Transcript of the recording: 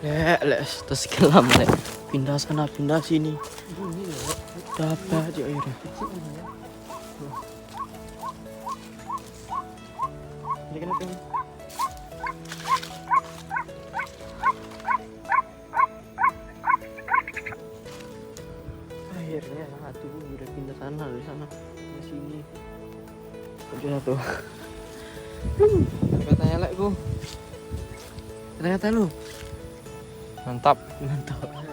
terus kelam lek. Pindah sana, pindah sini. Dapat aja airnya. Ini kenapa ini? Akhirnya satu udah pindah sana, dari sana ke sini. Udah tuh. Katanya lek ku. Kata lu. Mantap. Mantap.